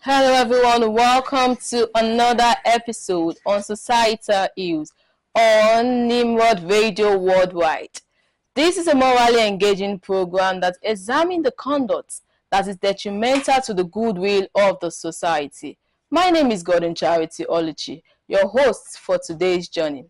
Hello everyone, welcome to another episode on Societal Ills on NIMROD Radio Worldwide. This is a morally engaging program that examines the conduct that is detrimental to the goodwill of the society. My name is GODWIN OLUCHI, your host for today's journey.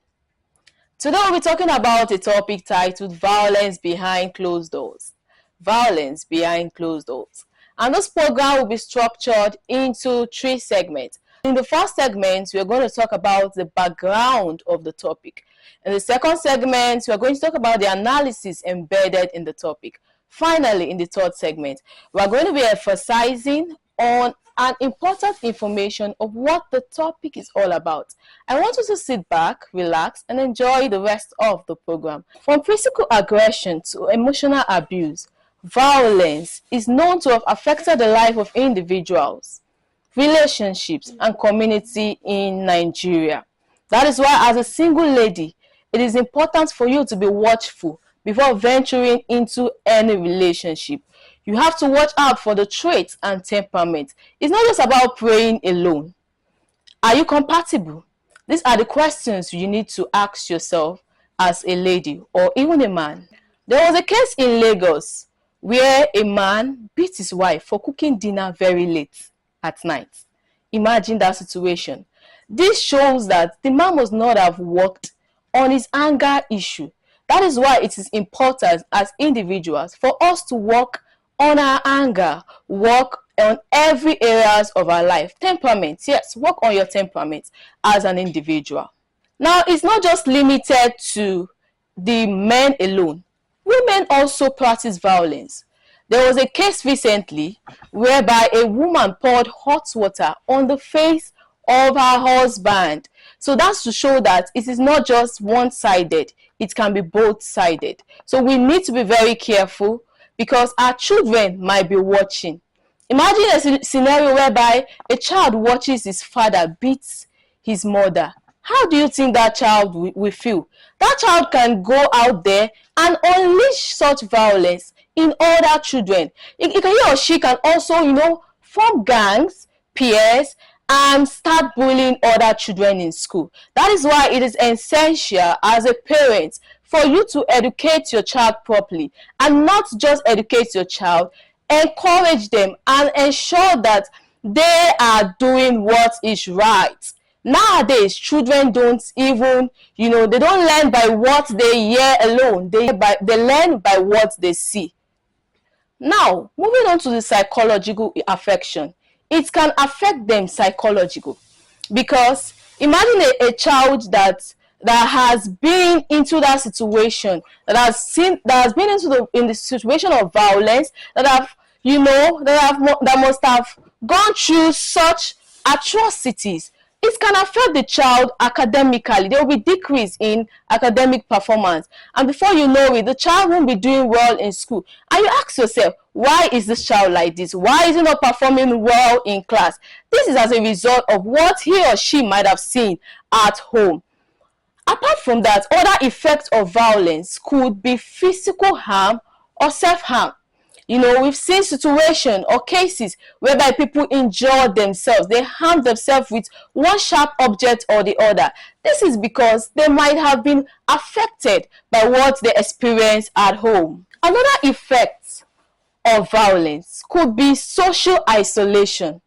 Today we'll be talking about a topic titled Violence Behind Closed Doors. Violence Behind Closed Doors. And this program will be structured into 3 segments. In the first segment, we are going to talk about the background of the topic. In the second segment, we are going to talk about the analysis embedded in the topic. Finally, in the third segment, we are going to be emphasizing on an important information of what the topic is all about. I want you to sit back, relax, and enjoy the rest of the program. From physical aggression to emotional abuse, violence is known to have affected the life of individuals, relationships, and community in Nigeria. That is why, as a single lady, it is important for you to be watchful before venturing into any relationship. You have to watch out for the traits and temperament. It's not just about praying alone. Are you compatible? These are the questions you need to ask yourself as a lady or even a man. There was a case in Lagos where a man beat his wife for cooking dinner very late at night. Imagine that situation. This shows that the man must not have worked on his anger issue. That is why it is important as individuals for us to work on our anger, work on every areas of our life. Temperament, yes, work on your temperament as an individual. Now, it's not just limited to the men alone. Women also practice violence. There was a case recently whereby a woman poured hot water on the face of her husband. So that's to show that it is not just one-sided, it can be both-sided. So we need to be very careful because our children might be watching. Imagine a scenario whereby a child watches his father beat his mother. How do you think that child will feel? That child can go out there and unleash such violence in other children. He or she can also, form gangs, peers, and start bullying other children in school. That is why it is essential as a parent for you to educate your child properly, and not just educate your child, encourage them and ensure that they are doing what is right. Nowadays, children don't even, they don't learn by what they hear alone. They learn by what they see. Now, moving on to the psychological affection. It can affect them psychologically, because imagine a child that has been into that situation, that been in the situation of violence, that must have gone through such atrocities. It can affect the child academically. There will be decrease in academic performance, and before you know it, the child won't be doing well in school. And you ask yourself, why is this child like this? Why is he not performing well in class? This is as a result of what he or she might have seen at home. Apart from that, other effects of violence could be physical harm or self-harm. We've seen situations or cases whereby people injure themselves. They harm themselves with one sharp object or the other. This is because they might have been affected by what they experienced at home. Another effect of violence could be social isolation.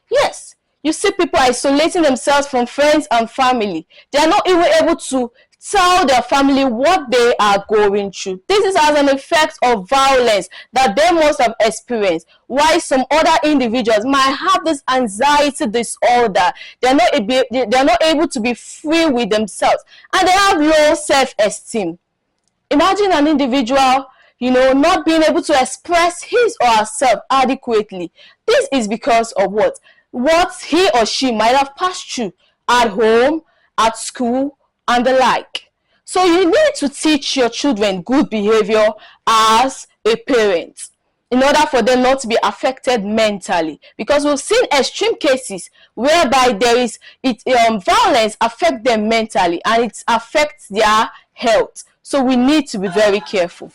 Yes, you see people isolating themselves from friends and family. They are not even able to tell their family what they are going through. This is as an effect of violence that they must have experienced. Why some other individuals might have this anxiety disorder. They're not able to be free with themselves, and they have low self-esteem. Imagine an individual, not being able to express his or herself adequately. This is because of what he or she might have passed through at home, at school, and the like. So you need to teach your children good behavior as a parent in order for them not to be affected mentally, because we've seen extreme cases whereby violence affects them mentally and it affects their health. So we need to be very careful.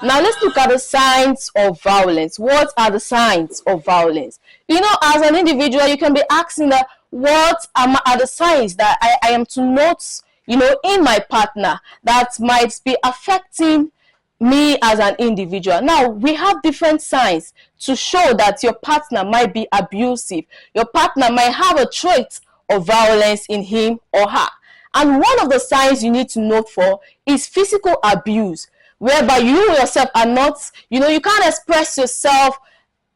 Now let's look at the signs of violence. What are the signs of violence? You know, as an individual, you can be asking that what are the signs that I am to note, you know, in my partner that might be affecting me as an individual. Now, we have different signs to show that your partner might be abusive. Your partner might have a trait of violence in him or her. And one of the signs you need to note for is physical abuse, whereby you yourself are not, you know, you can't express yourself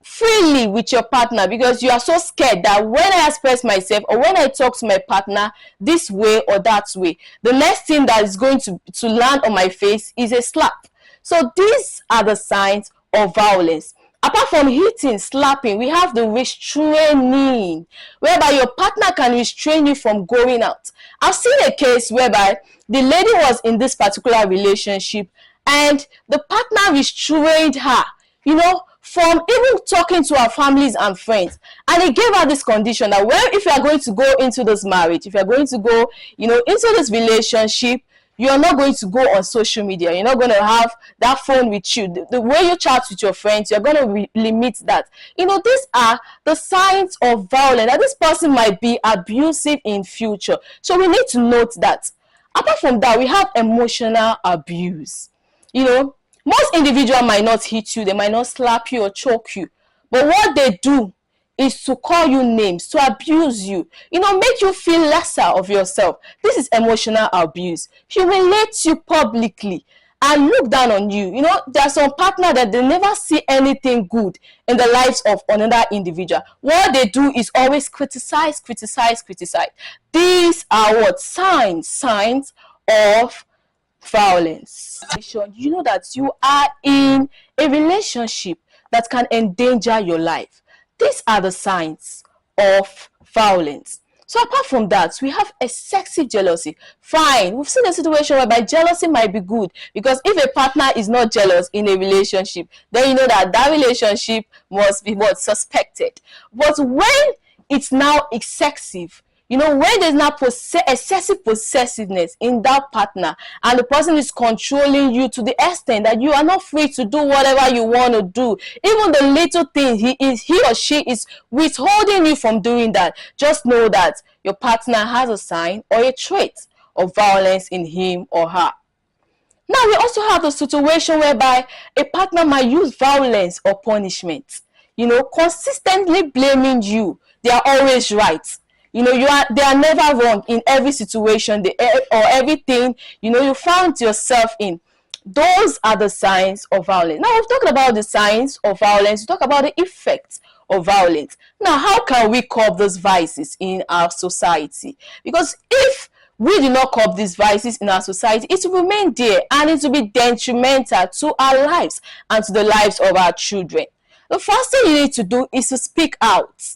freely with your partner because you are so scared that when I express myself or when I talk to my partner this way or that way, the next thing that is going to land on my face is a slap. So these are the signs of violence. Apart from hitting, slapping, we have the restraining, whereby your partner can restrain you from going out. I've seen a case whereby the lady was in this particular relationship and the partner restrained her, you know, from even talking to her families and friends. And he gave her this condition that, well, if you are going to go into this marriage, if you are going to go, you know, into this relationship, you're not going to go on social media. You're not going to have that phone with you. The way you chat with your friends, you're going to limit that. You know, these are the signs of violence, that this person might be abusive in future. So we need to note that. Apart from that, we have emotional abuse. You know, most individuals might not hit you, they might not slap you or choke you. But what they do is to call you names, to abuse you, you know, make you feel lesser of yourself. This is emotional abuse. Humiliate you publicly and look down on you. You know, there are some partners that they never see anything good in the lives of another individual. What they do is always criticize, criticize, criticize. These are what? Signs of violence. You know that you are in a relationship that can endanger your life. These are the signs of violence. So apart from that, we have excessive jealousy. Fine, we've seen a situation whereby jealousy might be good, because if a partner is not jealous in a relationship, then you know that that relationship must be what? Suspected. But when it's now excessive, you know, when there's now excessive possessiveness in that partner and the person is controlling you to the extent that you are not free to do whatever you want to do, even the little thing he or she is withholding you from doing that, just know that your partner has a sign or a trait of violence in him or her. Now, we also have the situation whereby a partner might use violence or punishment, you know, consistently blaming you. They are always right. You know, they are never wrong in every situation or everything, you know, you found yourself in. Those are the signs of violence. Now, we've talked about the signs of violence. We talk about the effects of violence. Now, how can we curb those vices in our society? Because if we do not curb these vices in our society, it will remain there and it will be detrimental to our lives and to the lives of our children. The first thing you need to do is to speak out.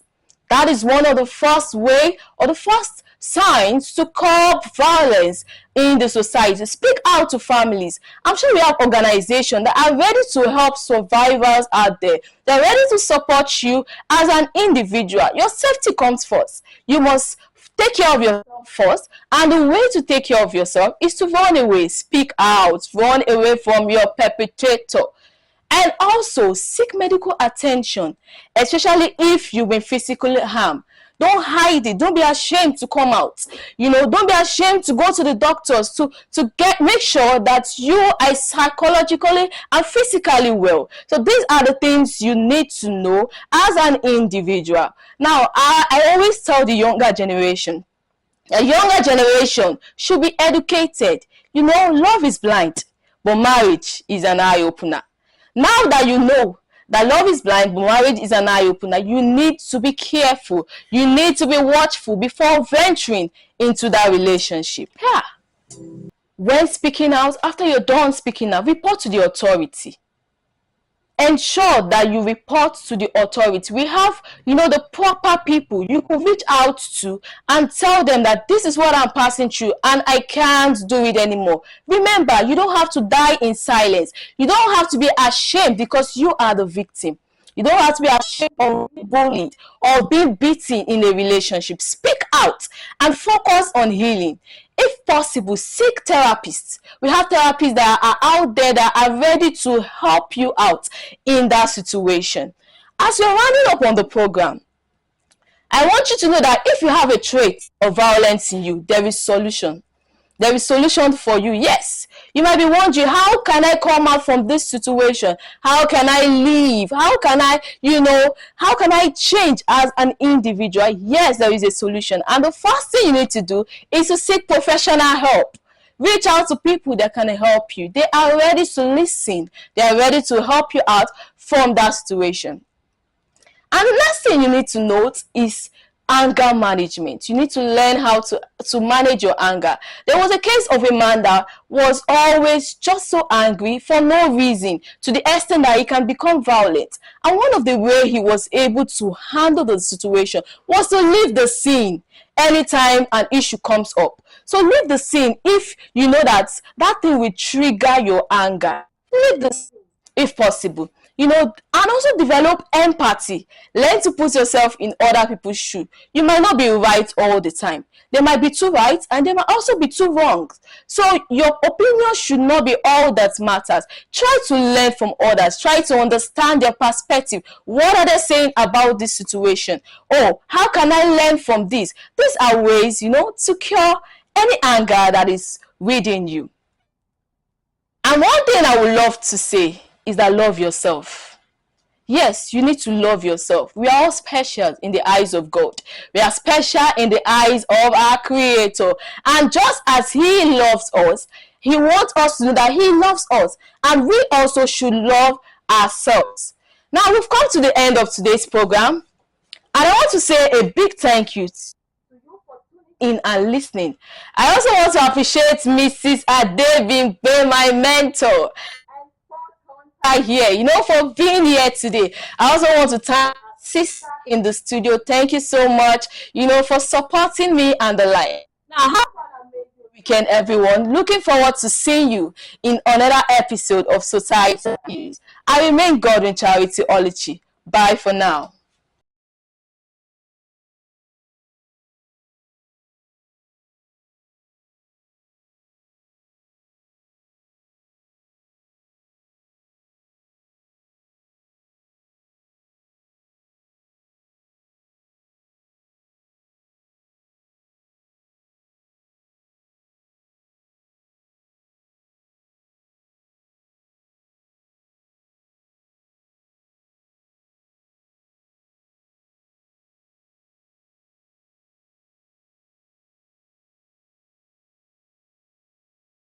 That is one of the first way or the first signs to curb violence in the society. Speak out to families. I'm sure we have organizations that are ready to help survivors out there. They're ready to support you as an individual. Your safety comes first. You must take care of yourself first, and the way to take care of yourself is to run away. Speak out. Run away from your perpetrator. And also seek medical attention, especially if you've been physically harmed. Don't hide it. Don't be ashamed to come out. You know, don't be ashamed to go to the doctors to make sure that you are psychologically and physically well. So these are the things you need to know as an individual. Now, I always tell the younger generation should be educated. You know, love is blind, but marriage is an eye-opener. Now that you know that love is blind, but marriage is an eye-opener, you need to be careful. You need to be watchful before venturing into that relationship. Yeah. When speaking out, after you're done speaking out, report to the authority. Ensure that you report to the authority. We have, you know, the proper people you could reach out to and tell them that this is what I'm passing through and I can't do it anymore. Remember, you don't have to die in silence. You don't have to be ashamed because you are the victim. You don't have to be ashamed of being bullied or being beaten in a relationship. Speak out and focus on healing. If possible, seek therapists. We have therapists that are out there that are ready to help you out in that situation. As you're rounding up on the program, I want you to know that if you have a trait of violence in you, there is solution. There is solution for you. Yes, you might be wondering, how can I come out from this situation? How can I live? How can I, how can I change as an individual? Yes, there is a solution. And the first thing you need to do is to seek professional help. Reach out to people that can help you. They are ready to listen. They are ready to help you out from that situation. And the next thing you need to note is anger management. You need to learn how to manage your anger. There was a case of a man that was always just so angry for no reason, to the extent that he can become violent. And one of the ways he was able to handle the situation was to leave the scene anytime an issue comes up. So leave the scene if you know that thing will trigger your anger. Leave the scene if possible. And also develop empathy. Learn to put yourself in other people's shoes. You might not be right all the time. There might be two rights and there might also be two wrongs. So your opinion should not be all that matters. Try to learn from others. Try to understand their perspective. What are they saying about this situation? Oh, how can I learn from this? These are ways, to cure any anger that is within you. And one thing I would love to say is that love yourself. Yes, you need to love yourself. We are all special in the eyes of God. We are special in the eyes of our Creator. And just as He loves us, He wants us to know that He loves us. And we also should love ourselves. Now, we've come to the end of today's program. And I want to say a big thank you in and listening. I also want to appreciate Mrs. Adebimpe, my mentor, here, for being here today. I also want to thank Sister in the studio. Thank you so much, for supporting me and the like. Now, have an amazing weekend, everyone. Looking forward to seeing you in another episode of Society News. I remain Godwin Charity OLUCHI. Bye for now.